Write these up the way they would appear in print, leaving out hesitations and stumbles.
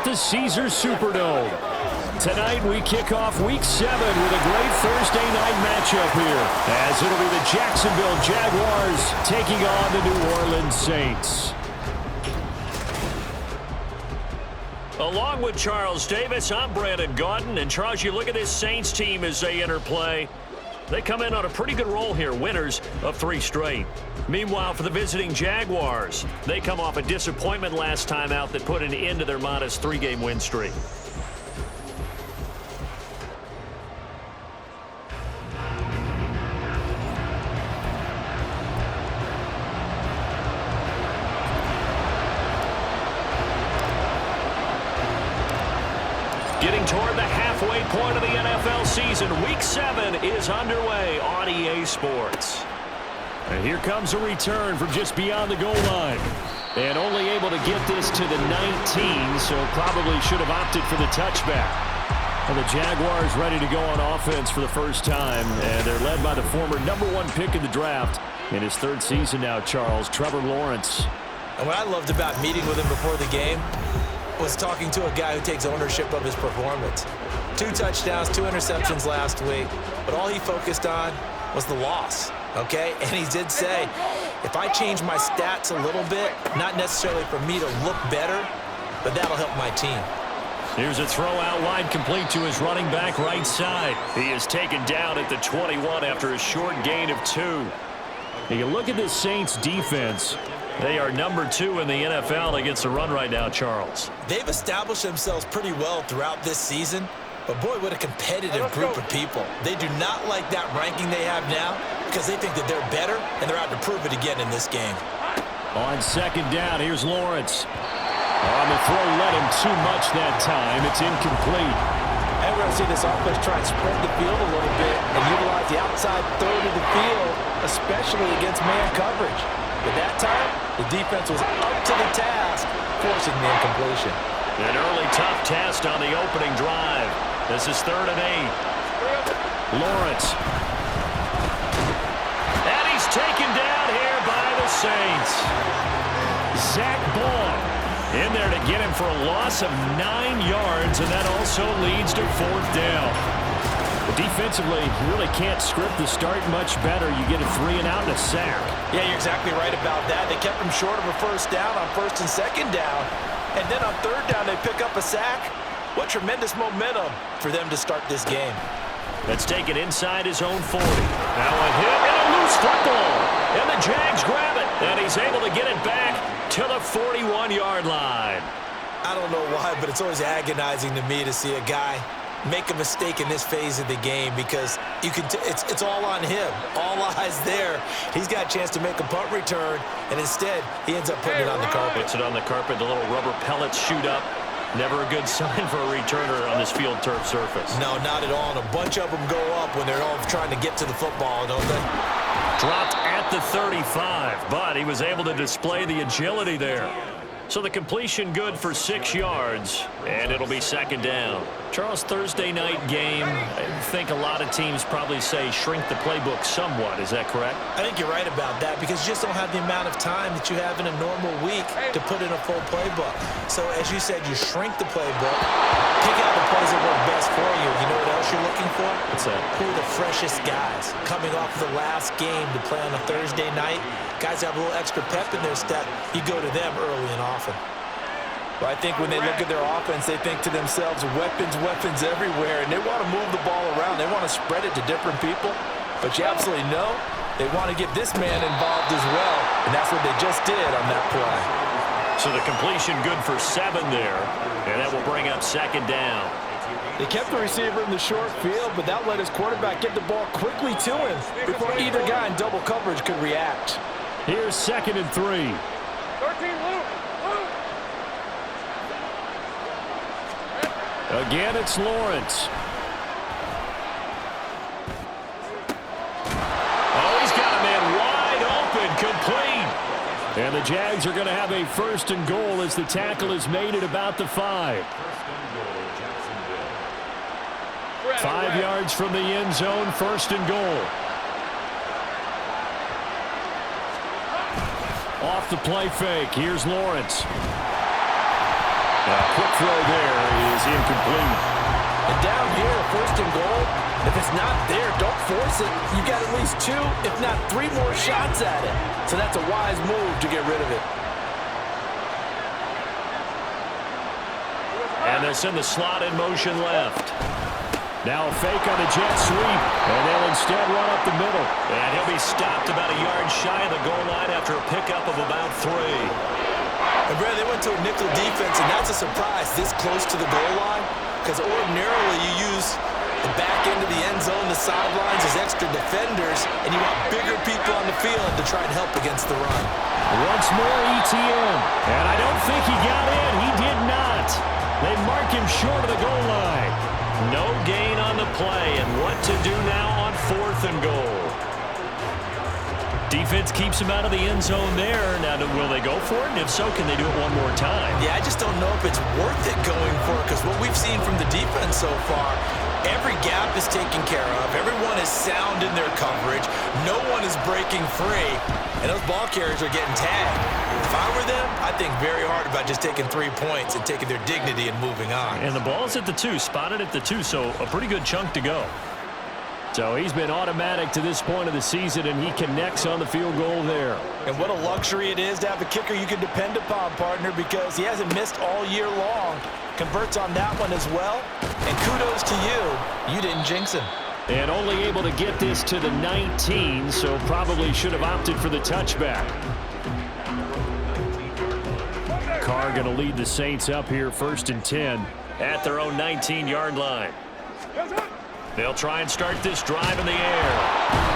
the Caesars Superdome. Tonight we kick off Week 7 with a great Thursday night matchup here, as it'll be the Jacksonville Jaguars taking on the New Orleans Saints. Along with Charles Davis, I'm Brandon Gaudin. And Charles, you look at this Saints team as they enter play. They come in on a pretty good roll here, winners of 3 straight. Meanwhile, for the visiting Jaguars, they come off a disappointment last time out that put an end to their modest 3-game win streak. Getting toward the halfway point of the NFL season, Week 7 is underway on EA Sports. And here comes a return from just beyond the goal line. And only able to get this to the 19, so probably should have opted for the touchback. And the Jaguars ready to go on offense for the first time, and they're led by the former #1 pick in the draft in his 3rd season now, Charles, Trevor Lawrence. And what I loved about meeting with him before the game was talking to a guy who takes ownership of his performance. 2 touchdowns, 2 interceptions last week, but all he focused on was the loss, okay? And he did say, if I change my stats a little bit, not necessarily for me to look better, but that'll help my team. Here's a throw out wide, complete to his running back right side. He is taken down at the 21 after a short gain of 2. You look at this Saints defense. They are #2 in the NFL against the run right now, Charles. They've established themselves pretty well throughout this season, but boy, what a competitive group of people. They do not like that ranking they have now because they think that they're better, and they're out to prove it again in this game. On 2nd down, here's Lawrence. On the throw, led him too much that time. It's incomplete. And we're going to see this offense try and spread the field a little bit and utilize the outside third of the field, especially against man coverage. But that time, the defense was up to the task, forcing the incompletion. An early tough test on the opening drive. This is 3rd and 8. Lawrence. And he's taken down here by the Saints. Zach Ball in there to get him for a loss of 9 yards, and that also leads to 4th down. Defensively, you really can't script the start much better. You get a 3 and out and a sack. Yeah, you're exactly right about that. They kept him short of a 1st down on 1st and 2nd down. And then on 3rd down, they pick up a sack. What tremendous momentum for them to start this game. Let's take it inside his own 40. Now a hit and a loose football. And the Jags grab it. And he's able to get it back to the 41-yard line. I don't know why, but it's always agonizing to me to see a guy make a mistake in this phase of the game because you can it's all on him. All eyes there. He's got a chance to make a punt return, and instead he ends up putting it on the carpet. Puts it on the carpet. The little rubber pellets shoot up. Never a good sign for a returner on this field turf surface. No, not at all. And a bunch of them go up when they're all trying to get to the football, don't they? Dropped at the 35, but he was able to display the agility there. So the completion good for 6 yards, and it'll be 2nd down. Charles, Thursday night game, I think a lot of teams probably say shrink the playbook somewhat. Is that correct? I think you're right about that because you just don't have the amount of time that you have in a normal week to put in a full playbook. So as you said, you shrink the playbook, pick out the plays that work best for you. You know what else you're looking for? What's that? Who are the freshest guys coming off the last game to play on a Thursday night? Guys have a little extra pep in their step. You go to them early and often. Well, I think when they look at their offense, they think to themselves, weapons, weapons everywhere, and they want to move the ball around. They want to spread it to different people, but you absolutely know they want to get this man involved as well, and that's what they just did on that play. So the completion good for 7 there, and that will bring up 2nd down. They kept the receiver in the short field, but that let his quarterback get the ball quickly to him before either guy in double coverage could react. Here's 2nd and 3. 13, Luke. Again, it's Lawrence. Oh, he's got a man wide open, complete. And the Jags are going to have a 1st and goal as the tackle is made at about the 5. 5 yards from the end zone, 1st and goal. Off the play fake, here's Lawrence. Quick throw there is incomplete. And down here, first and goal, if it's not there, don't force it. You got at least 2, if not 3 more shots at it. So that's a wise move to get rid of it. And they'll send the slot in motion left. Now a fake on the jet sweep, and they'll instead run up the middle. And he'll be stopped about a yard shy of the goal line after a pickup of about 3. And Brad, they went to a nickel defense, and that's a surprise this close to the goal line, because ordinarily you use the back end of the end zone, the sidelines as extra defenders, and you want bigger people on the field to try and help against the run. Once more ETN, and I don't think he got in. He did not. They mark him short of the goal line. No gain on the play, and what to do now on 4th and goal. Defense keeps him out of the end zone there. Now, will they go for it? And if so, can they do it one more time? Yeah, I just don't know if it's worth it going for it, because what we've seen from the defense so far, every gap is taken care of. Everyone is sound in their coverage. No one is breaking free, and those ball carriers are getting tagged. If I were them, I'd think very hard about just taking 3 points and taking their dignity and moving on. And the ball's at the 2, spotted at the 2, so a pretty good chunk to go. So he's been automatic to this point of the season, and he connects on the field goal there. And what a luxury it is to have a kicker you can depend upon, partner, because he hasn't missed all year long. Converts on that one as well. And kudos to you. You didn't jinx him. And only able to get this to the 19, so probably should have opted for the touchback. Carr going to lead the Saints up here, 1st and 10. At their own 19-yard line. They'll try and start this drive in the air.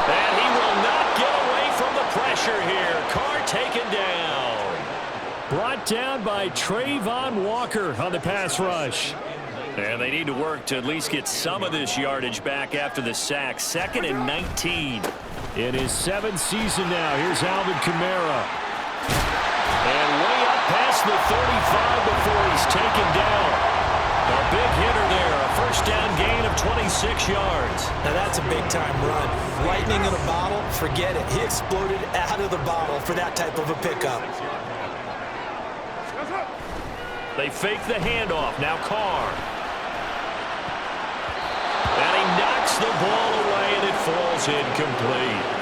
And he will not get away from the pressure here. Carr taken down. Brought down by Trayvon Walker on the pass rush. And they need to work to at least get some of this yardage back after the sack. 2nd and 19. In his 7th season now, here's Alvin Kamara. And way up past the 35 before he's taken down. A big hitter there, a 1st down gain of 26 yards. Now that's a big-time run. Lightning in a bottle, forget it. He exploded out of the bottle for that type of a pickup. They fake the handoff. Now Carr. And he knocks the ball away, and it falls incomplete.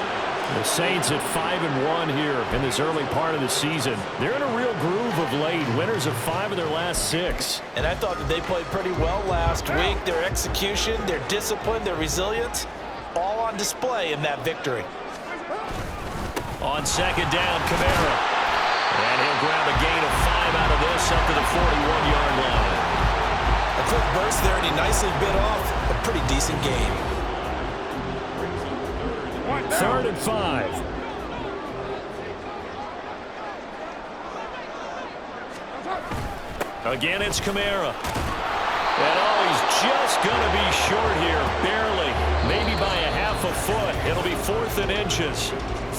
The Saints at 5-1 here in this early part of the season. They're in a real groove of late. Winners of 5 of their last 6. And I thought that they played pretty well last week. Their execution, their discipline, their resilience, all on display in that victory. On 2nd down, Kamara. And he'll grab a gain of 5 out of this up to the 41-yard line. A quick burst there, and he nicely bit off a pretty decent game. 3rd and 5. Again, it's Kamara. And oh, he's just going to be short here, barely, maybe by a half a foot. It'll be 4th and inches.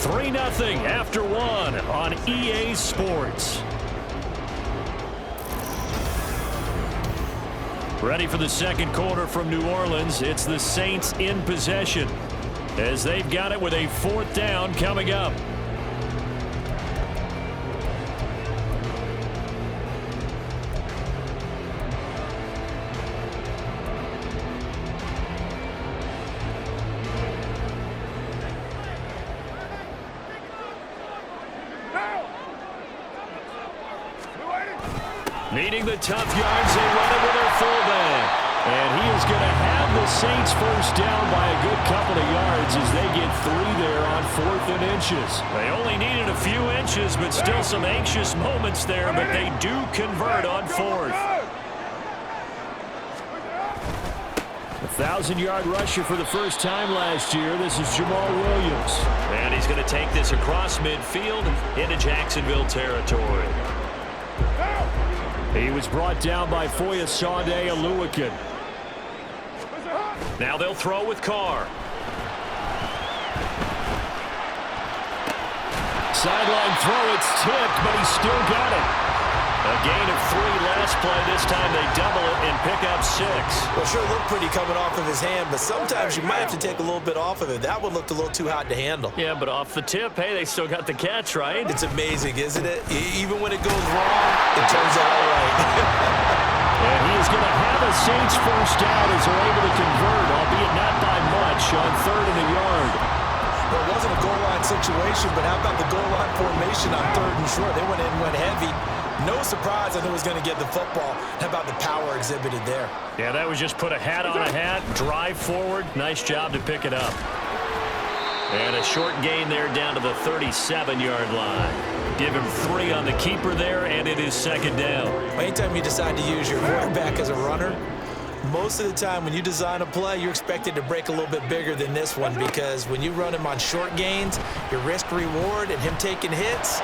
3-0 after 1 on EA Sports. Ready for the 2nd quarter from New Orleans. It's the Saints in possession, as they've got it with a 4th down coming up. Needing the tough yards, they run it with their fullback. And he is going to have the Saints 1st down by a good couple of yards as they get 3 there on 4th and inches. They only needed a few inches, but still some anxious moments there, but they do convert on 4th. 1,000-yard rusher for the first time last year. This is Jamal Williams. And he's going to take this across midfield into Jacksonville territory. He was brought down by Foyesade Oluwakin. Now they'll throw with Carr. Sideline throw, it's tipped, but he still got it. A gain of 3 last play. This time they double it and pick up 6. Well, sure looked pretty coming off of his hand, but sometimes you might have to take a little bit off of it. That one looked a little too hot to handle. Yeah, but off the tip, hey, they still got the catch, right? It's amazing, isn't it? Even when it goes wrong, it turns out all right. Saints first down as they're able to convert, albeit not by much, on 3rd and a yard. Well, it wasn't a goal line situation, but how about the goal line formation on 3rd and short? They went in, went heavy. No surprise on who was going to get the football. How about the power exhibited there? Yeah, that was just put a hat on a hat, drive forward. Nice job to pick it up. And a short gain there down to the 37-yard line. Give him 3 on the keeper there, and it is 2nd down. Anytime you decide to use your quarterback as a runner, most of the time when you design a play, you're expected to break a little bit bigger than this one, because when you run him on short gains, your risk-reward and him taking hits,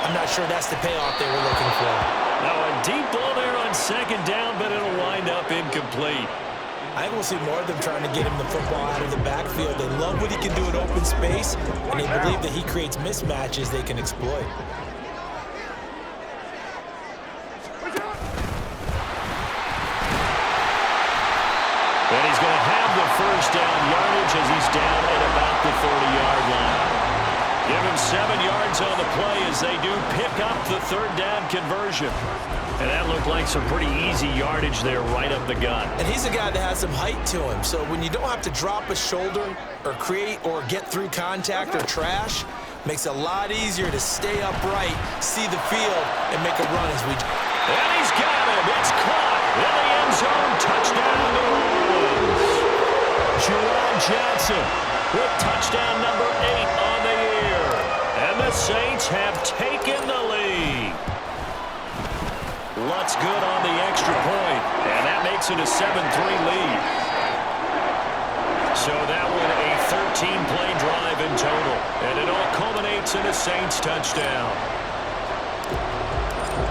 I'm not sure that's the payoff they were looking for. Now a deep ball there on 2nd down, but it'll wind up incomplete. I think we'll see more of them trying to get him the football out of the backfield. They love what he can do in open space, and they believe that he creates mismatches they can exploit. And he's going to have the first down yardage as he's down at about the 30-yard line. Give him 7 yards on the play as they do pick up the 3rd down conversion. And that looked like some pretty easy yardage there right up the gut. And he's a guy that has some height to him. So when you don't have to drop a shoulder or create or get through contact or trash, makes it a lot easier to stay upright, see the field, and make a run as we... And he's got him. It's caught in the end zone. Touchdown, New Orleans. Jerome Johnson with touchdown number 8 on the year. And the Saints have taken the lead. Lutz good on the extra point, and that makes it a 7-3 lead. So that one a 13-play drive in total, and it all culminates in a Saints touchdown.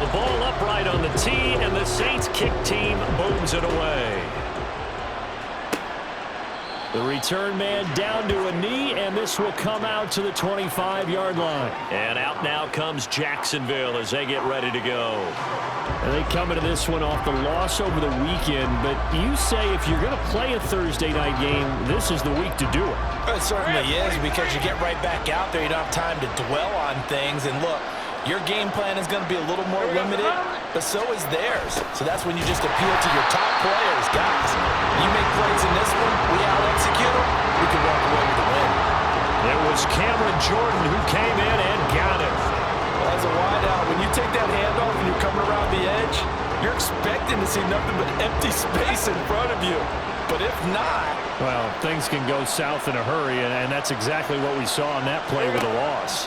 The ball upright on the tee, and the Saints kick team booms it away. The return man down to a knee, and this will come out to the 25-yard line. And out now comes Jacksonville as they get ready to go. And they come into this one off the loss over the weekend, but you say if you're going to play a Thursday night game, this is the week to do it. It certainly is, because you get right back out there. You don't have time to dwell on things. And look, your game plan is going to be a little more limited, but so is theirs. So that's when you just appeal to your top players. Guys, you make plays in this one, we out-execute them, we can walk away with the win. It was Cameron Jordan who came in and got it. Well, as a wideout, when you take that handoff and you're coming around the edge, you're expecting to see nothing but empty space in front of you. But if not... Well, things can go south in a hurry, and that's exactly what we saw on that play with a loss.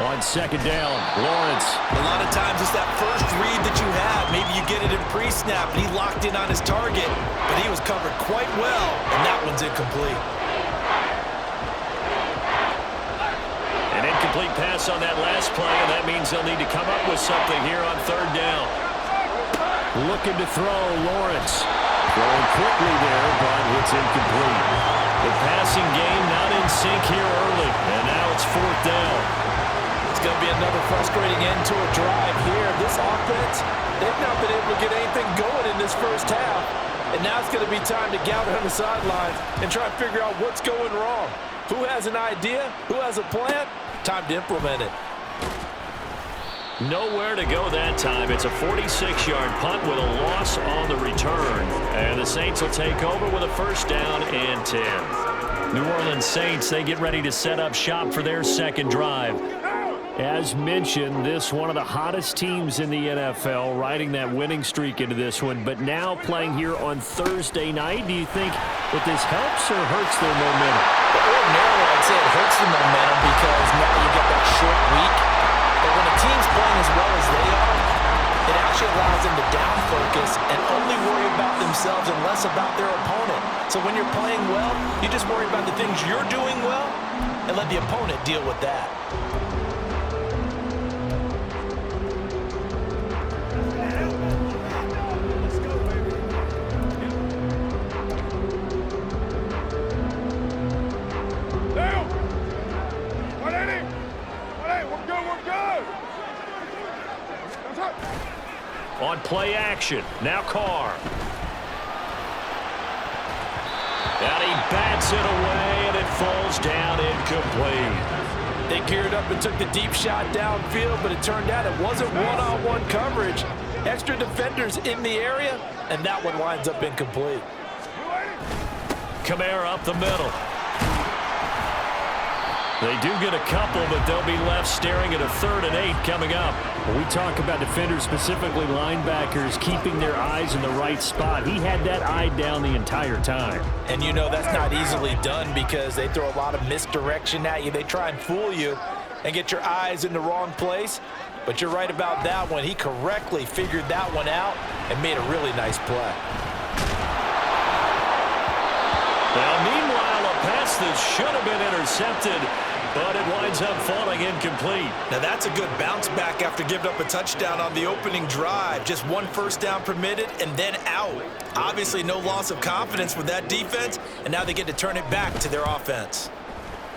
On 2nd down, Lawrence. A lot of times it's that first read that you have. Maybe you get it in pre-snap, and he locked in on his target, but he was covered quite well, and that one's incomplete. An incomplete pass on that last play, and that means they'll need to come up with something here on 3rd down. Looking to throw, Lawrence. Throwing quickly there, but it's incomplete. The passing game not in sync here early, and now it's 4th down. It's going to be another frustrating end to a drive here. This offense, they've not been able to get anything going in this first half. And now it's going to be time to gather on the sidelines and try and figure out what's going wrong. Who has an idea? Who has a plan? Time to implement it. Nowhere to go that time. It's a 46-yard punt with a loss on the return. And the Saints will take over with a 1st down and 10. New Orleans Saints, they get ready to set up shop for their 2nd drive. As mentioned, this one of the hottest teams in the NFL, riding that winning streak into this one, but now playing here on Thursday night. Do you think that this helps or hurts their momentum? Ordinarily, I'd say it hurts the momentum because now you get that short week. But when a team's playing as well as they are, it actually allows them to down focus and only worry about themselves and less about their opponent. So when you're playing well, you just worry about the things you're doing well and let the opponent deal with that. On play action, now Carr. And he bats it away, and it falls down incomplete. They geared up and took the deep shot downfield, but it turned out it wasn't one-on-one coverage. Extra defenders in the area, and that one winds up incomplete. Kamara up the middle. They do get a couple, but they'll be left staring at a 3rd and 8 coming up. When we talk about defenders, specifically linebackers, keeping their eyes in the right spot. He had that eye down the entire time. And you know that's not easily done because they throw a lot of misdirection at you. They try and fool you and get your eyes in the wrong place. But you're right about that one. He correctly figured that one out and made a really nice play. Now, meanwhile, a pass that should have been intercepted, but it winds up falling incomplete. Now, that's a good bounce back after giving up a touchdown on the opening drive. Just 1 first down permitted and then out. Obviously, no loss of confidence with that defense, and now they get to turn it back to their offense.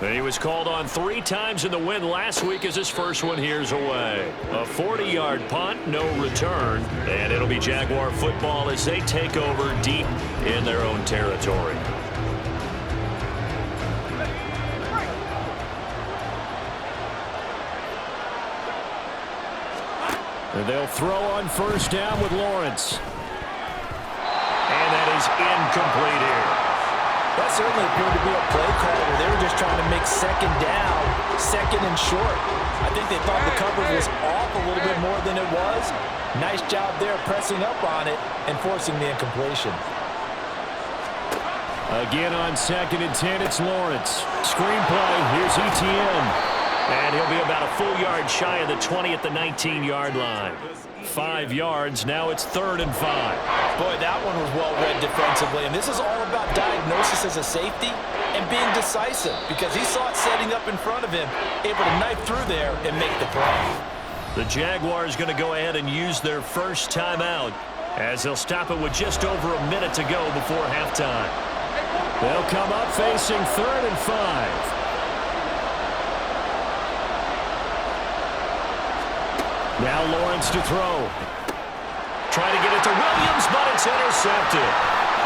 He was called on 3 times in the win last week as his first one here's away. A 40-yard punt, no return, and it'll be Jaguar football as they take over deep in their own territory. They'll throw on first down with Lawrence. And that is incomplete here. That certainly appeared to be a play call where they were just trying to make second down, second and short. I think they thought the coverage was off a little bit more than it was. Nice job there pressing up on it and forcing the incompletion. Again on 2nd and 10, it's Lawrence. Screenplay, here's ETN. And he'll be about a full yard shy of the 20 at the 19-yard line. 5 yards, now it's 3rd and 5. Boy, that one was well read defensively, and this is all about diagnosis as a safety and being decisive because he saw it setting up in front of him, able to knife through there and make the play. The Jaguars going to go ahead and use their first timeout as they'll stop it with just over a minute to go before halftime. They'll come up facing 3rd and 5. Now Lawrence to throw. Trying to get it to Williams, but it's intercepted.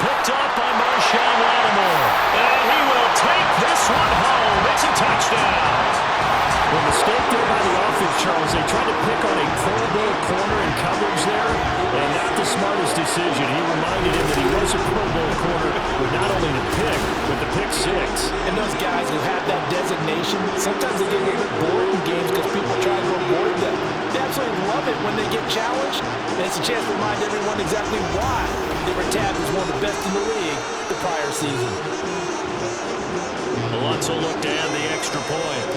Picked up by Marshawn Lattimore. And he will take this one home. It's a touchdown. The mistake there by the offense, Charles, they tried to pick on a Pro Bowl corner in coverage there, and not the smartest decision. He reminded him that he was a Pro Bowl corner with not only the pick, but the pick 6. And those guys who have that designation, sometimes they get a little bit bored in games because people try to avoid them. They absolutely love it when they get challenged, and it's a chance to remind everyone exactly why they were tabbed as one of the best in the league the prior season. Lutz will look to add the extra point.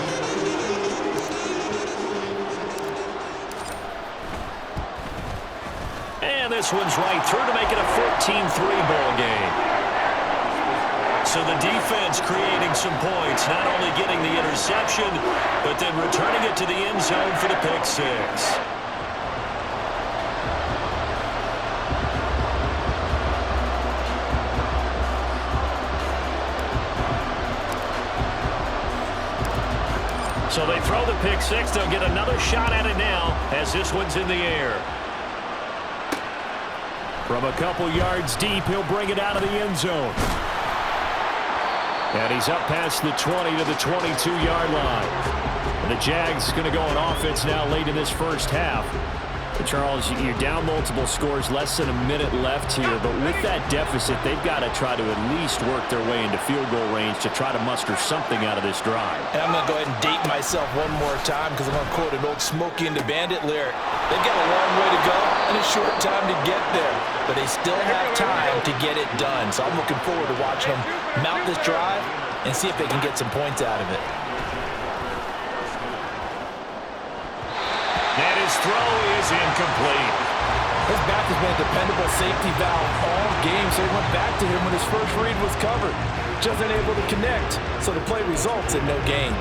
And this one's right through to make it a 14-3 ball game. So the defense creating some points, not only getting the interception, but then returning it to the end zone for the pick 6. So they throw the pick 6. They'll get another shot at it now as this one's in the air. From a couple yards deep, he'll bring it out of the end zone. And he's up past the 20 to the 22-yard line. And the Jags going to go on offense now late in this first half. But Charles, you're down multiple scores, less than a minute left here. But with that deficit, they've got to try to at least work their way into field goal range to try to muster something out of this drive. And I'm going to go ahead and date myself one more time because I'm going to quote an old Smokey and the Bandit lyric. They've got a long way to go and a short time to get there. But they still have time to get it done. So I'm looking forward to watching them mount this drive and see if they can get some points out of it. And his throw is incomplete. His back has been a dependable safety valve all game, so he went back to him when his first read was covered. Just unable to connect, so the play results in no gain.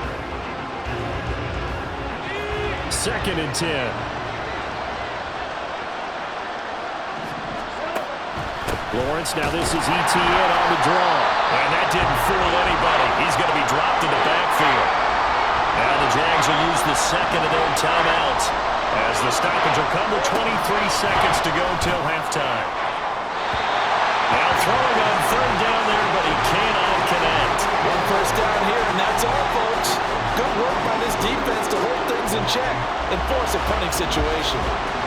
2nd and 10. Lawrence, now this is ETN on the draw. And that didn't fool anybody. He's going to be dropped in the backfield. Now the Jags will use the second of their timeouts as the stoppage will come with 23 seconds to go till halftime. Now throwing on 3rd down there, but he cannot connect. One first down here, and that's all, folks. Good work by this defense to hold things in check and force a punting situation.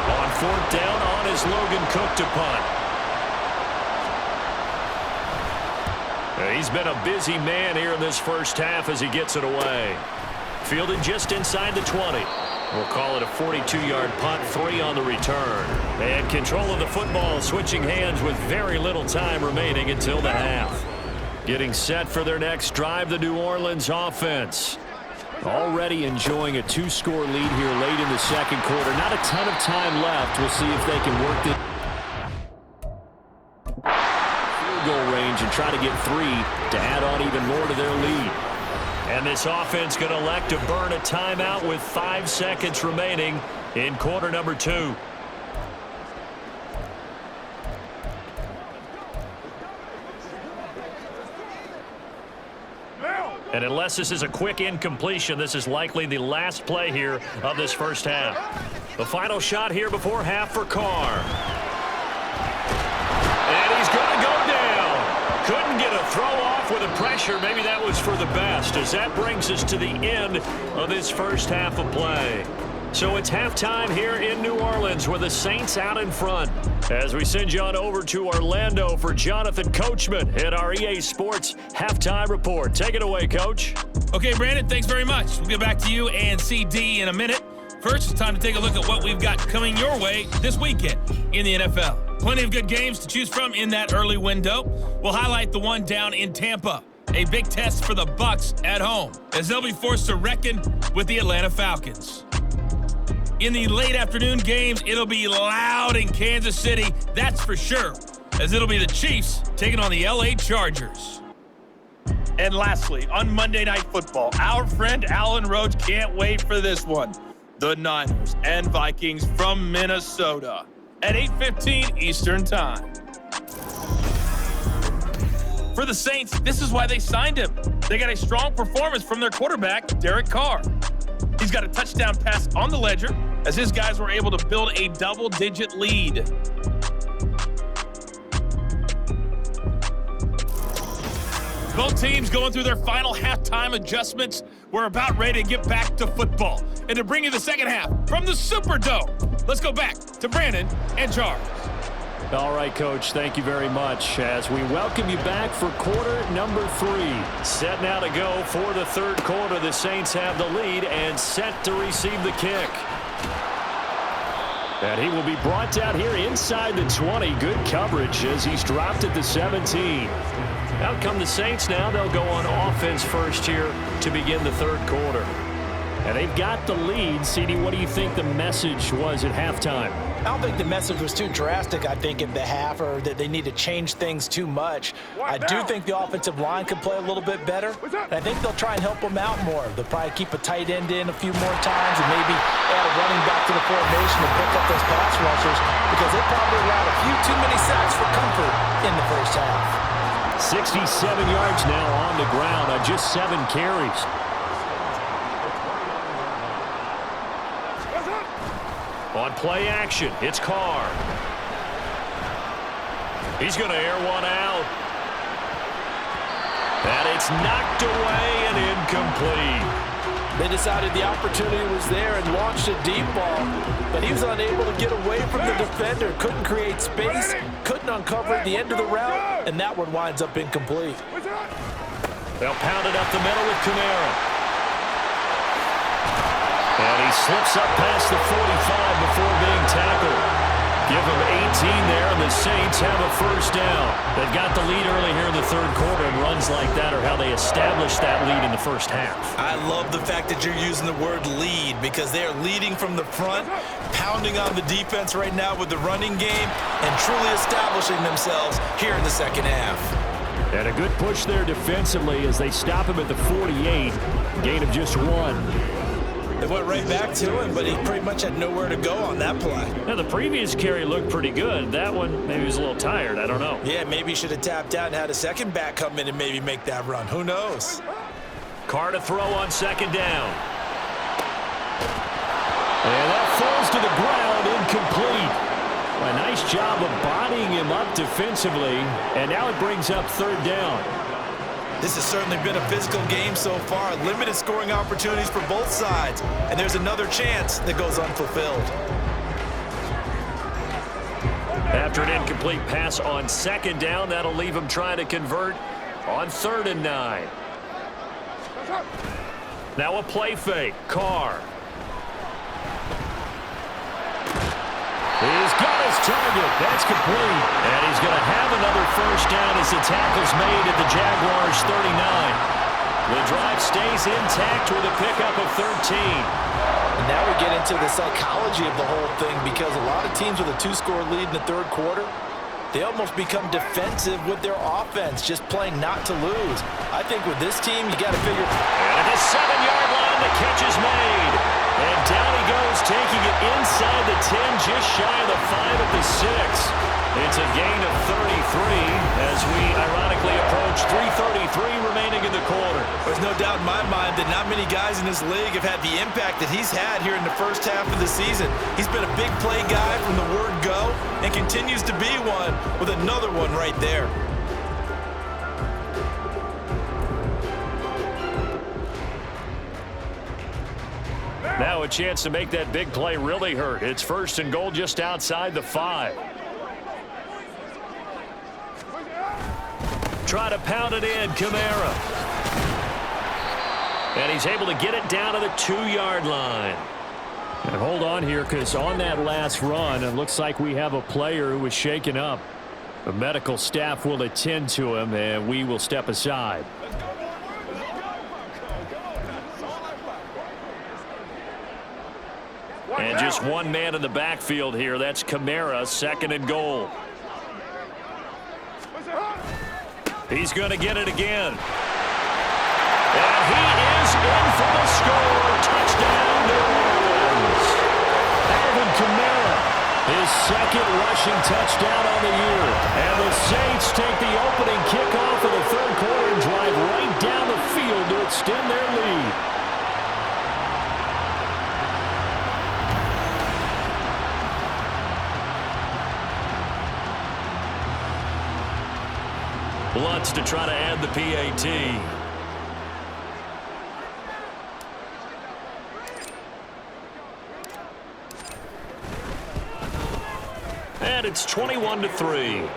On 4th down on his Logan Cook to punt. He's been a busy man here in this first half as he gets it away. Fielded just inside the 20. We'll call it a 42-yard punt, 3 on the return. And control of the football, switching hands with very little time remaining until the half. Getting set for their next drive, the New Orleans offense. Already enjoying a 2-score lead here late in the second quarter. Not a ton of time left. We'll see if they can work the field goal range and try to get 3 to add on even more to their lead. And this offense going to elect to burn a timeout with 5 seconds remaining in quarter number 2. And unless this is a quick incompletion, this is likely the last play here of this first half. The final shot here before half for Carr. And he's going to go down. Couldn't get a throw off with the pressure. Maybe that was for the best, as that brings us to the end of this first half of play. So it's halftime here in New Orleans with the Saints out in front. As we send you on over to Orlando for Jonathan Coachman at our EA Sports Halftime Report. Take it away, Coach. Okay, Brandon, thanks very much. We'll get back to you and CD in a minute. First, it's time to take a look at what we've got coming your way this weekend in the NFL. Plenty of good games to choose from in that early window. We'll highlight the one down in Tampa. A big test for the Bucs at home, as they'll be forced to reckon with the Atlanta Falcons. In the late afternoon games, it'll be loud in Kansas City, that's for sure, as it'll be the Chiefs taking on the LA Chargers. And lastly, on Monday Night Football, our friend Alan Rhodes can't wait for this one. The Niners and Vikings from Minnesota at 8:15 Eastern Time. For the Saints, this is why they signed him. They got a strong performance from their quarterback, Derek Carr. He's got a touchdown pass on the ledger as his guys were able to build a double-digit lead. Both teams going through their final halftime adjustments. We're about ready to get back to football. And to bring you the second half from the Superdome, let's go back to Brandon and Charles. All right, Coach, thank you very much as we welcome you back for quarter number 3. Set now to go for the third quarter. The Saints have the lead and set to receive the kick. And he will be brought down here inside the 20. Good coverage as he's dropped at the 17. Out come the Saints now. They'll go on offense first here to begin the third quarter. And they've got the lead. CD, what do you think the message was at halftime? I don't think the message was too drastic, I think, at the half, or that they need to change things too much. I do think the offensive line could play a little bit better, and I think they'll try and help them out more. They'll probably keep a tight end in a few more times and maybe add a running back to the formation and pick up those pass rushers, because they probably allowed a few too many sacks for comfort in the first half. 67 yards now on the ground on just 7 carries. On play action, it's Carr. He's going to air one out. And it's knocked away and incomplete. They decided the opportunity was there and launched a deep ball, but he was unable to get away from the defender, couldn't create space, couldn't uncover at the end of the route, and that one winds up incomplete. They'll pound it up the middle with Kamara. And he slips up past the 45 before being tackled. Give him 18 there, and the Saints have a first down. They've got the lead early here in the third quarter, and runs like that are how they established that lead in the first half. I love the fact that you're using the word lead, because they are leading from the front, pounding on the defense right now with the running game, and truly establishing themselves here in the second half. And a good push there defensively as they stop him at the 48. Gain of just 1. They went right back to him, but he pretty much had nowhere to go on that play. Now, the previous carry looked pretty good. That one, maybe he was a little tired. I don't know. Yeah, maybe he should have tapped out and had a second back come in and maybe make that run. Who knows? Carr to throw on second down. And that falls to the ground, incomplete. A nice job of bodying him up defensively, and now it brings up third down. This has certainly been a physical game so far. Limited scoring opportunities for both sides. And there's another chance that goes unfulfilled. After an incomplete pass on 2nd down, that'll leave him trying to convert on 3rd and 9. Now a play fake. Carr. He's got his target. That's complete. And he's going to have another 1st down as the tackle's made at the Jaguars' 39. The drive stays intact with a pickup of 13. And now we get into the psychology of the whole thing, because a lot of teams with a 2-score lead in the 3rd quarter, they almost become defensive with their offense, just playing not to lose. I think with this team, you got to figure. And at the 7-yard line, the catch is made. And down he goes, taking it inside the 10, just shy of the 5 at the 6. It's a gain of 33 as we ironically approach 3:33 remaining in the quarter. There's no doubt in my mind that not many guys in this league have had the impact that he's had here in the first half of the season. He's been a big play guy from the word go and continues to be one with another one right there. Now a chance to make that big play really hurt. It's 1st and goal just outside the 5. Try to pound it in, Kamara. And he's able to get it down to the 2-yard line. And hold on here, because on that last run, it looks like we have a player who was shaken up. The medical staff will attend to him, and we will step aside. And just one man in the backfield here. That's Kamara, 2nd and goal. He's going to get it again. And he is in for the score. Touchdown, New Orleans. Alvin Kamara, his 2nd rushing touchdown on the year. And the Saints take the opening kickoff of the 3rd quarter and drive right down the field to extend their lead. Lutz to try to add the PAT. And it's 21-3.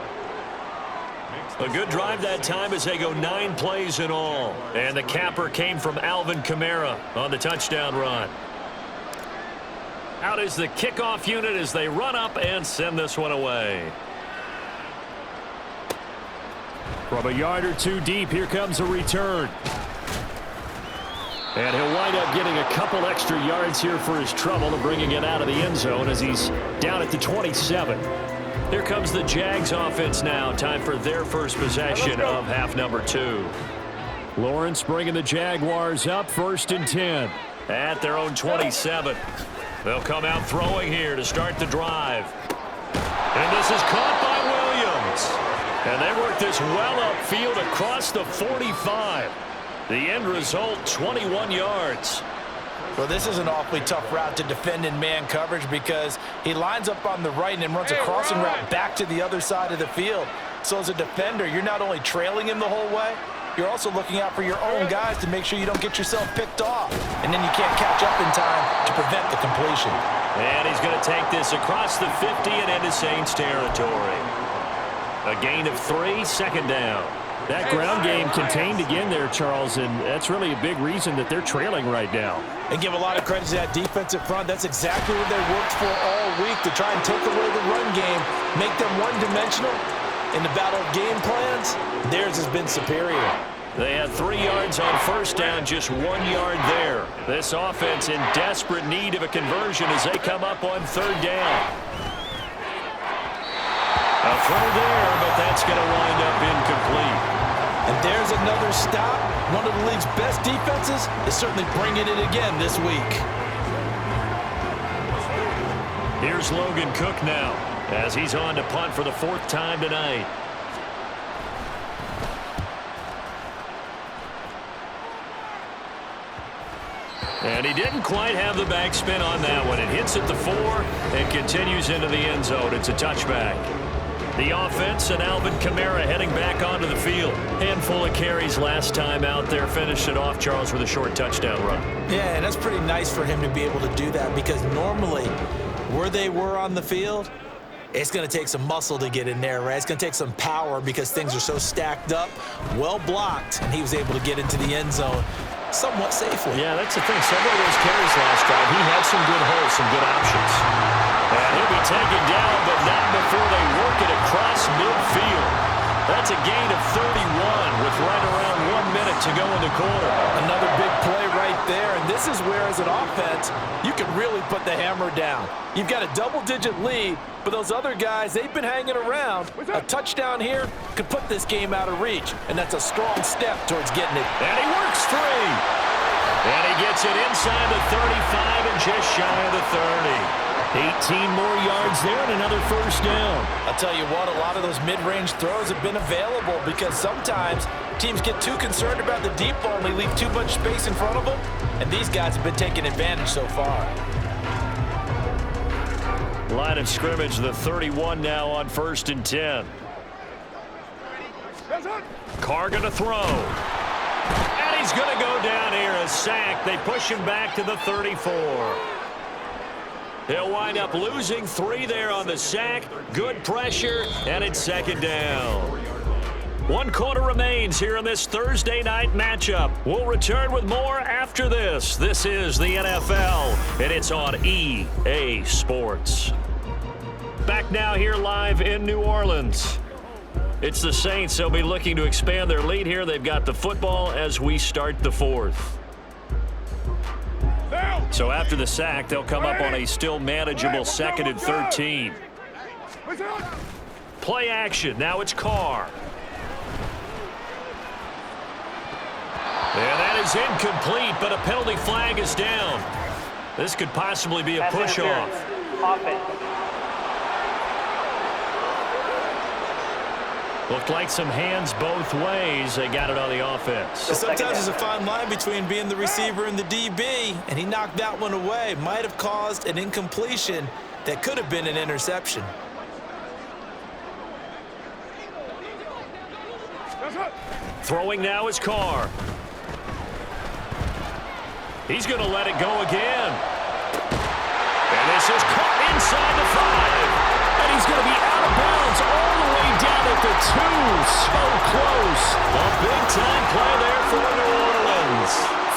A good drive that time as they go 9 plays in all. And the capper came from Alvin Kamara on the touchdown run. Out is the kickoff unit as they run up and send this one away. From a yard or 2 deep, here comes a return. And he'll wind up getting a couple extra yards here for his trouble and bringing it out of the end zone as he's down at the 27. Here comes the Jags offense now. Time for their first possession of half number 2. Lawrence bringing the Jaguars up, 1st and 10. At their own 27. They'll come out throwing here to start the drive. And this is caught by Williams. And they work this well upfield across the 45. The end result, 21 yards. Well, this is an awfully tough route to defend in man coverage, because he lines up on the right and then runs a crossing route back to the other side of the field. So as a defender, you're not only trailing him the whole way, you're also looking out for your own guys to make sure you don't get yourself picked off. And then you can't catch up in time to prevent the completion. And he's going to take this across the 50 and into Saints territory. A gain of 3, 2nd down. That ground game contained again there, Charles, and that's really a big reason that they're trailing right now. And give a lot of credit to that defensive front. That's exactly what they worked for all week, to try and take away the run game, make them one-dimensional. In the battle of game plans, theirs has been superior. They had 3 yards on 1st down, just 1 yard there. This offense in desperate need of a conversion as they come up on 3rd down. A throw there, but that's going to wind up incomplete. And there's another stop. One of the league's best defenses is certainly bringing it again this week. Here's Logan Cook now as he's on to punt for the 4th time tonight. And he didn't quite have the backspin on that one. It hits at the 4 and continues into the end zone. It's a touchback. The offense and Alvin Kamara heading back onto the field. Handful of carries last time out there. Finished it off, Charles, with a short touchdown run. Yeah, and that's pretty nice for him to be able to do that, because normally where they were on the field, It's going to take some muscle to get in there, right? It's going to take some power because things are so stacked up, well blocked, and he was able to get into the end zone somewhat safely. Yeah, that's the thing. Several of those carries last drive, he had some good holes, some good options. And he'll be taken down, but not before they work it across midfield. That's a gain of 31 with right around 1 minute to go in the quarter. Another big play right there, and this is where, as an offense, you can really put the hammer down. You've got a double-digit lead, but those other guys, they've been hanging around. A touchdown here could put this game out of reach, and that's a strong step towards getting it. And he works free. And he gets it inside the 35 and just shy of the 30. 18 more yards there and another first down. I'll tell you what, a lot of those mid-range throws have been available because sometimes teams get too concerned about the deep ball and they leave too much space in front of them, and these guys have been taking advantage so far. Line of scrimmage, the 31 now on 1st and 10. Carr going to throw. And he's going to go down here, a sack. They push him back to the 34. He'll wind up losing 3 there on the sack. Good pressure, and it's 2nd down. 1 quarter remains here in this Thursday night matchup. We'll return with more after this. This is the NFL, and it's on EA Sports. Back now here live in New Orleans. It's the Saints. They'll be looking to expand their lead here. They've got the football as we start the 4th. So after the sack, they'll come up on a still manageable 2nd and 13. Play action. Now it's Carr. And that is incomplete, but a penalty flag is down. This could possibly be a push-off. Looked like some hands both ways. They got it on the offense. Sometimes there's a fine line between being the receiver and the DB, and he knocked that one away. Might have caused an incompletion that could have been an interception. Throwing now is Carr. He's going to let it go again. And this is caught inside the 5. And he's going to be out of bounds all the way down at the 2. So close. A big-time play there for New Orleans.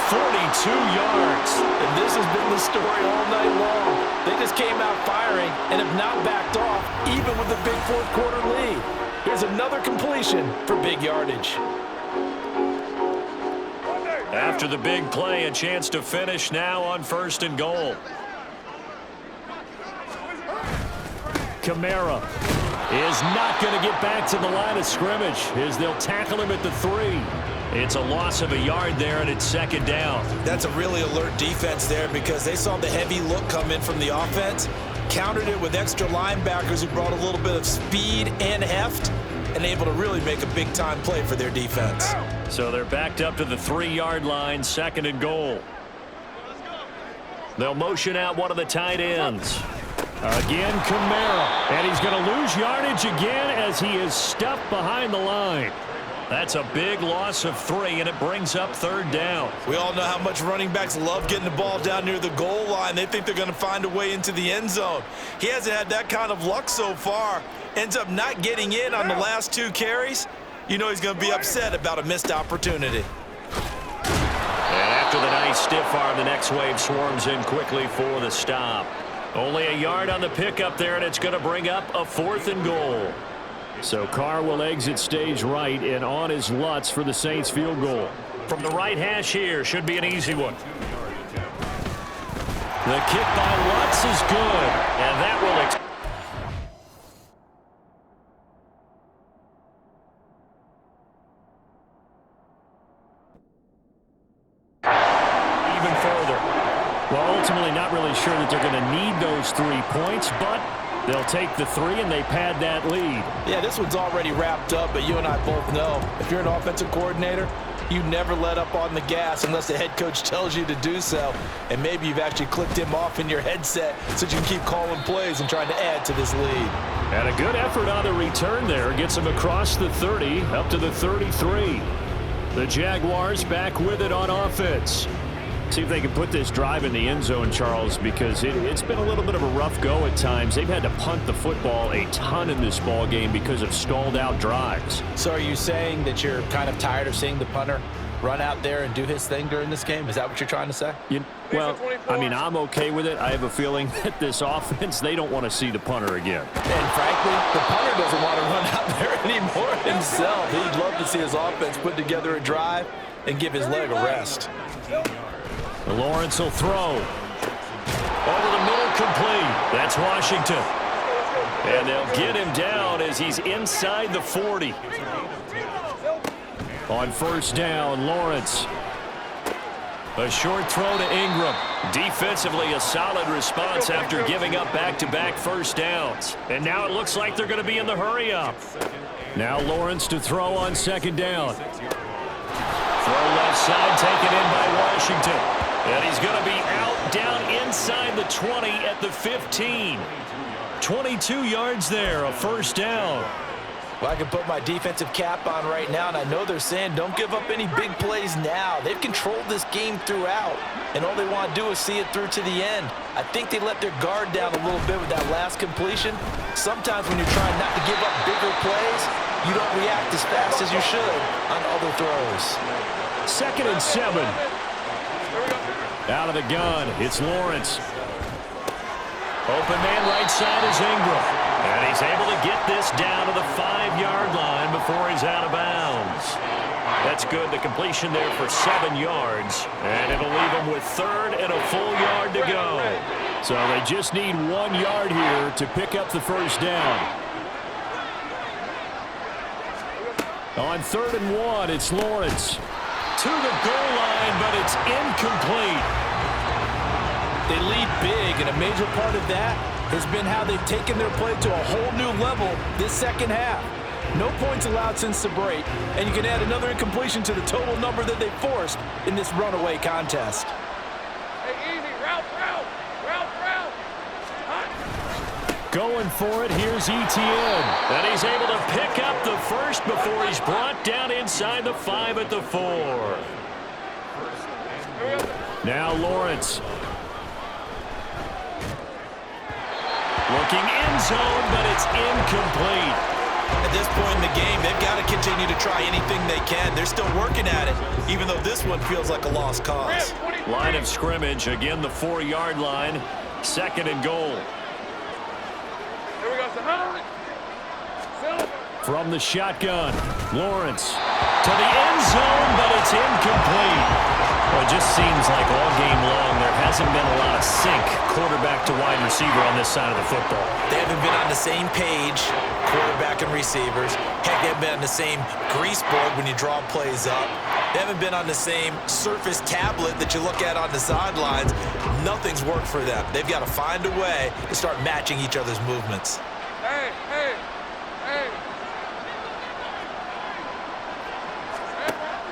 42 yards. And this has been the story all night long. They just came out firing and have not backed off, even with the big 4th quarter lead. Here's another completion for big yardage. After the big play, a chance to finish now on 1st and goal. Kamara is not going to get back to the line of scrimmage as they'll tackle him at the 3. It's a loss of a yard there, and it's 2nd down. That's a really alert defense there because they saw the heavy look come in from the offense, countered it with extra linebackers who brought a little bit of speed and heft, and able to really make a big-time play for their defense. So they're backed up to the 3-yard line, 2nd and goal. They'll motion out one of the tight ends. Again, Kamara. And he's going to lose yardage again as he is stuffed behind the line. That's a big loss of 3, and it brings up 3rd down. We all know how much running backs love getting the ball down near the goal line. They think they're going to find a way into the end zone. He hasn't had that kind of luck so far. Ends up not getting in on the last 2 carries. You know he's going to be upset about a missed opportunity. And after the nice stiff arm, the next wave swarms in quickly for the stop. Only a yard on the pickup there, and it's going to bring up a 4th and goal. So Carr will exit stage right and on his Lutz for the Saints field goal. From the right hash here, should be an easy one. The kick by Lutz is good. And that will even further. Well, ultimately not really sure that they're going to need those 3 points, but they'll take the 3 and they pad that lead. Yeah, this one's already wrapped up, but you and I both know if you're an offensive coordinator, you never let up on the gas unless the head coach tells you to do so. And maybe you've actually clicked him off in your headset so you can keep calling plays and trying to add to this lead. And a good effort on the return there. Gets him across the 30 up to the 33. The Jaguars back with it on offense. See if they can put this drive in the end zone, Charles, because it's been a little bit of a rough go at times. They've had to punt the football a ton in this ball game because of stalled out drives. So are you saying that you're kind of tired of seeing the punter run out there and do his thing during this game? Is that what you're trying to say? Well, I mean, I'm okay with it. I have a feeling that this offense, they don't want to see the punter again. And frankly, the punter doesn't want to run out there anymore himself. He'd love to see his offense put together a drive and give his leg a rest. Lawrence will throw. Over the middle, complete. That's Washington. And they'll get him down as he's inside the 40. On first down, Lawrence. A short throw to Ingram. Defensively, a solid response after giving up back-to-back first downs. And now it looks like they're going to be in the hurry-up. Now Lawrence to throw on second down. Throw left side, taken in by Washington. And he's going to be out down inside the 20 at the 15. 22 yards there, a first down. Well, I can put my defensive cap on right now, and I know they're saying don't give up any big plays now. They've controlled this game throughout, and all they want to do is see it through to the end. I think they let their guard down a little bit with that last completion. Sometimes when you're trying not to give up bigger plays, you don't react as fast as you should on other throws. 2nd and 7. Out of the gun, it's Lawrence. Open man right side is Ingram. And he's able to get this down to the 5-yard line before he's out of bounds. That's good. The completion there for 7 yards. And it'll leave him with 3rd and a full yard to go. So they just need 1 yard here to pick up the first down. On 3rd and 1, it's Lawrence. To the goal line, but it's incomplete. They lead big, and a major part of that has been how they've taken their play to a whole new level this second half. No points allowed since the break, and you can add another incompletion to the total number that they forced in this runaway contest. Hey, easy, route. Going for it, here's Etienne. And he's able to pick up the first before he's brought down inside the 5 at the 4. Now Lawrence. Looking end zone, but it's incomplete. At this point in the game, they've got to continue to try anything they can. They're still working at it, even though this one feels like a lost cause. Line of scrimmage, again the 4-yard line. 2nd and goal. Here we go, From the shotgun, Lawrence. To the end zone, but it's incomplete. Well, it just seems like all game long there hasn't been a lot of sync quarterback to wide receiver on this side of the football. They haven't been on the same page, quarterback and receivers. Heck, they haven't been on the same grease board when you draw plays up. They haven't been on the same surface tablet that you look at on the sidelines. Nothing's worked for them. They've got to find a way to start matching each other's movements. Hey.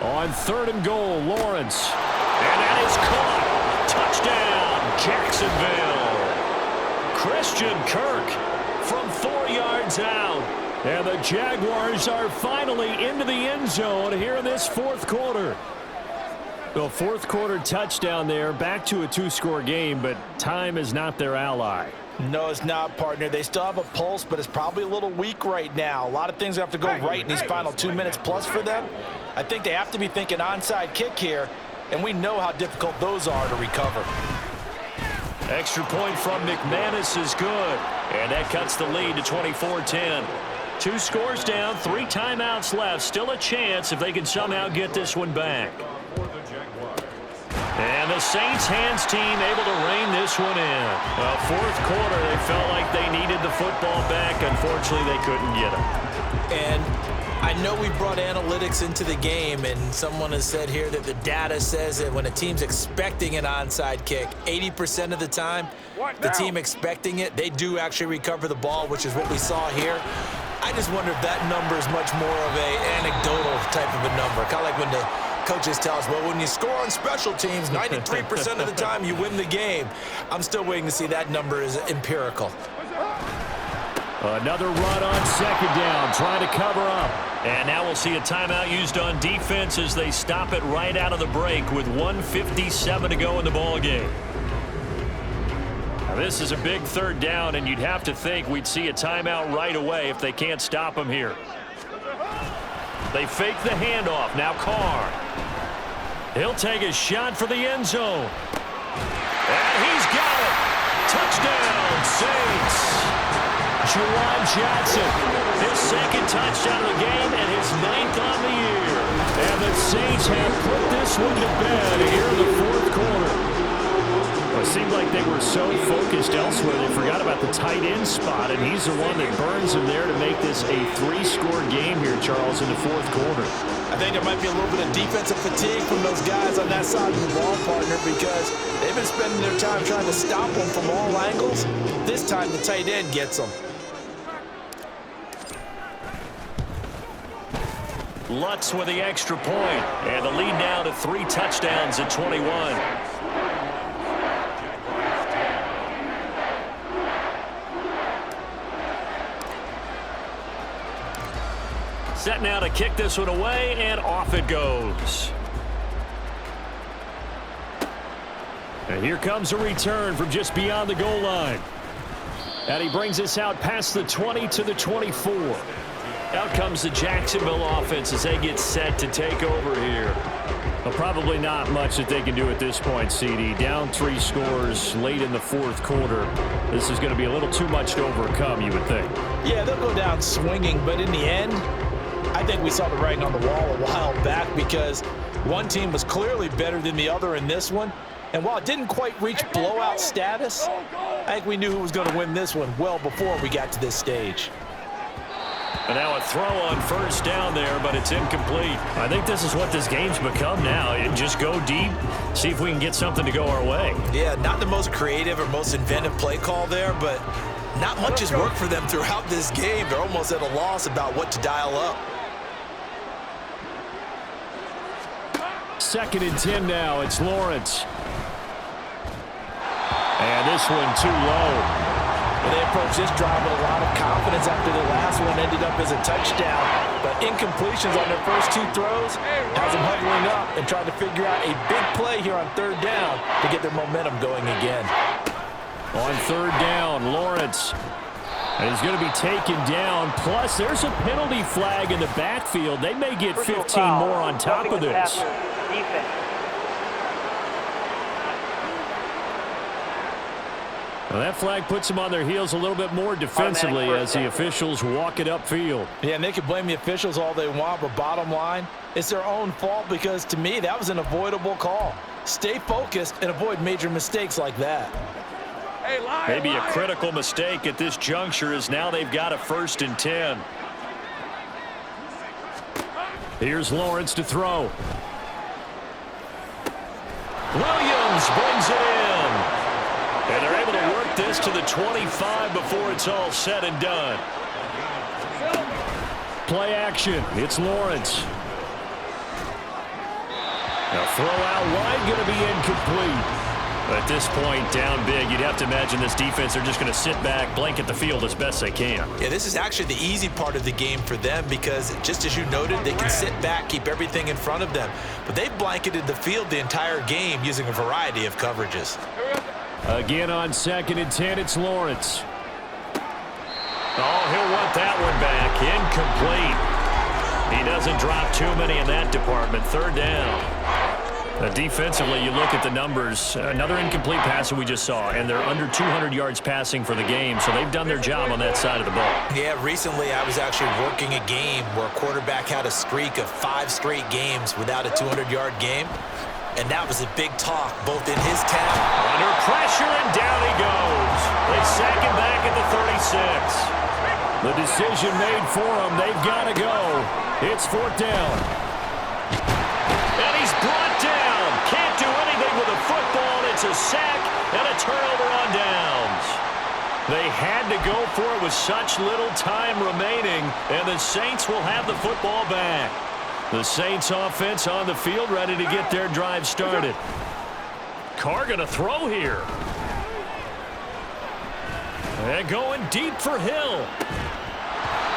On 3rd and goal, Lawrence. And that is caught. Touchdown, Jacksonville. Christian Kirk from 4 yards out. And the Jaguars are finally into the end zone here in this 4th quarter. The 4th quarter touchdown there, back to a 2-score game, but time is not their ally. No, it's not, partner. They still have a pulse, but it's probably a little weak right now. A lot of things have to go right in these final 2 minutes plus for them. I think they have to be thinking onside kick here, and we know how difficult those are to recover. Extra point from McManus is good. And that cuts the lead to 24-10. 2 scores down, 3 timeouts left. Still a chance if they can somehow get this one back. And the Saints hands team able to rein this one in. Well, 4th quarter, they felt like they needed the football back. Unfortunately, they couldn't get it. And I know we brought analytics into the game, and someone has said here that the data says that when a team's expecting an onside kick, 80% of the time, the team expecting it, they do actually recover the ball, which is what we saw here. I just wonder if that number is much more of a anecdotal type of a number. Kind of like when the coaches tell us, well, when you score on special teams, 93% of the time you win the game. I'm still waiting to see that number is empirical. Another run on 2nd down, trying to cover up. And now we'll see a timeout used on defense as they stop it right out of the break with 1:57 to go in the ball game. Now this is a big third down, and you'd have to think we'd see a timeout right away if they can't stop him here. They fake the handoff. Now Carr. He'll take a shot for the end zone. And he's got it. Touchdown, Saints. Juwan Johnson, his second touchdown of the game and his 9th on the year. And the Saints have put this one to bed here in the fourth quarter. Well, it seemed like they were so focused elsewhere they forgot about the tight end spot, and he's the one that burns him there to make this a 3-score game here, Charles, in the fourth quarter. I think there might be a little bit of defensive fatigue from those guys on that side of the ball, partner, because they've been spending their time trying to stop them from all angles. This time the tight end gets them. Lutz with the extra point, and the lead now to 3 touchdowns at 21. Set now to kick this one away, and off it goes. And here comes a return from just beyond the goal line. And he brings us out past the 20 to the 24. Out comes the Jacksonville offense as they get set to take over here. Well, probably not much that they can do at this point, CD. Down 3 scores late in the fourth quarter. This is going to be a little too much to overcome, you would think. Yeah, they'll go down swinging, but in the end, I think we saw the writing on the wall a while back because one team was clearly better than the other in this one. And while it didn't quite reach blowout status, I think we knew who was going to win this one well before we got to this stage. And now a throw on first down there, but it's incomplete. I think this is what this game's become now. Just go deep, see if we can get something to go our way. Yeah, not the most creative or most inventive play call there, but not much has worked for them throughout this game. They're almost at a loss about what to dial up. 2nd and 10 now. It's Lawrence. And this one too low. They approached this drive with a lot of confidence after the last one ended up as a touchdown. But incompletions on their first 2 throws has them huddling up and trying to figure out a big play here on 3rd down to get their momentum going again. On 3rd down, Lawrence. And he's going to be taken down. Plus, there's a penalty flag in the backfield. They may get 15 more on top of this. Well, that flag puts them on their heels a little bit more defensively as the officials walk it upfield. Yeah, and they can blame the officials all they want, but bottom line, it's their own fault because, to me, that was an avoidable call. Stay focused and avoid major mistakes like that. Hey, lion, Maybe a lion. critical mistake at this juncture is now they've got a 1st and 10. Here's Lawrence to throw. Williams brings it in. And they're able to work this to the 25 before it's all said and done. Play action. It's Lawrence. Now throw out wide, going to be incomplete. At this point, down big, you'd have to imagine this defense, they're just going to sit back, blanket the field as best they can. Yeah, this is actually the easy part of the game for them because, just as you noted, they can sit back, keep everything in front of them. But they've blanketed the field the entire game using a variety of coverages. Again on 2nd and 10, it's Lawrence. Oh, he'll want that one back. Incomplete. He doesn't drop too many in that department. 3rd down. Defensively, you look at the numbers. Another incomplete pass that we just saw, and they're under 200 yards passing for the game, so they've done their job on that side of the ball. Yeah, recently I was actually working a game where a quarterback had a streak of 5 straight games without a 200-yard game, and that was a big talk both in his town. Under pressure, and down he goes. They sack him back at the 36. The decision made for them. They've got to go. It's 4th down. And he's brought down. Can't do anything with a football. It's a sack and a turnover on downs. They had to go for it with such little time remaining, and the Saints will have the football back. The Saints offense on the field ready to get their drive started. Carr going to throw here. And going deep for Hill.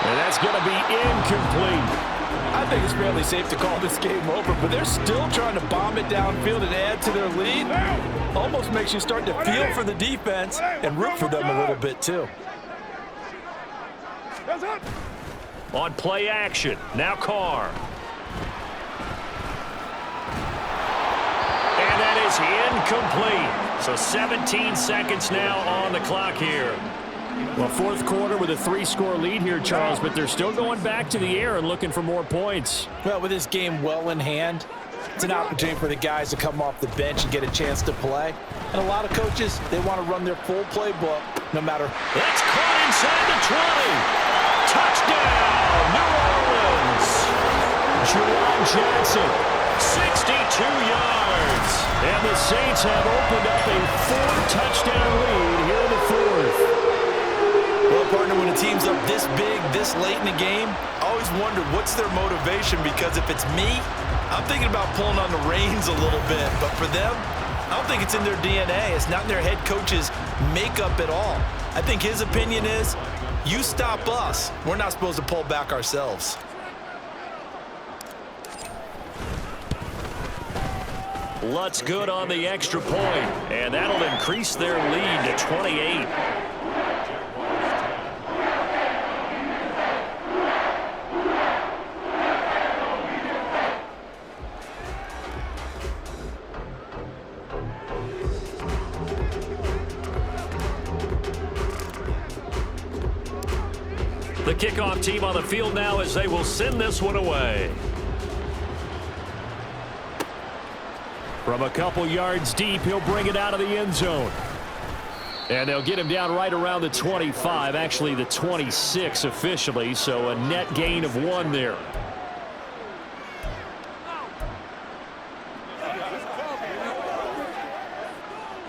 And that's going to be incomplete. think it's fairly safe to call this game over, but they're still trying to bomb it downfield and add to their lead. Almost makes you start to feel for the defense and root for them a little bit too. On play action, now Carr. And that is incomplete. So 17 seconds now on the clock here. Well, fourth quarter with a 3-score lead here, Charles, but they're still going back to the air and looking for more points. Well, with this game well in hand, it's an opportunity for the guys to come off the bench and get a chance to play. And a lot of coaches, they want to run their full playbook no matter. That's caught inside the 20. Touchdown, New Orleans. Juwan Johnson, 62 yards. and the Saints have opened up a 4-touchdown lead here in the fourth. Well, partner, when a team's up this big, this late in the game, I always wondered what's their motivation, because if it's me, I'm thinking about pulling on the reins a little bit. But for them, I don't think it's in their DNA. It's not in their head coach's makeup at all. I think his opinion is, you stop us, we're not supposed to pull back ourselves. Lutz good on the extra point, and that'll increase their lead to 28. The kickoff team on the field now as they will send this one away. From a couple yards deep, he'll bring it out of the end zone. And they'll get him down right around the 25, actually the 26 officially, so a net gain of 1 there.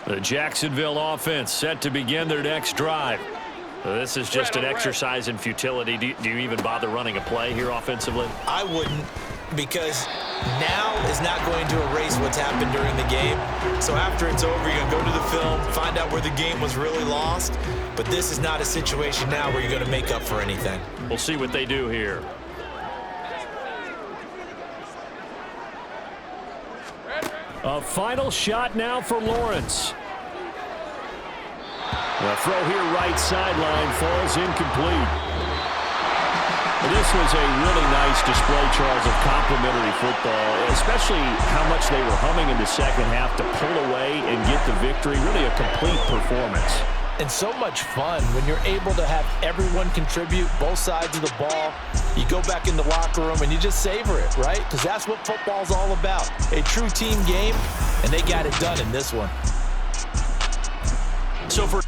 The Jacksonville offense set to begin their next drive. This is just an exercise in futility. Do you even bother running a play here offensively? I wouldn't, because now is not going to erase what's happened during the game. So after it's over, you're going to go to the film, find out where the game was really lost. But this is not a situation now where you're going to make up for anything. We'll see what they do here. A final shot now for Lawrence. The throw here right sideline falls incomplete. This was a really nice display, Charles, of complimentary football, especially how much they were humming in the second half to pull away and get the victory. Really a complete performance. And so much fun when you're able to have everyone contribute, both sides of the ball. You go back in the locker room and you just savor it, right? Because that's what football's all about. A true team game, and they got it done in this one. So for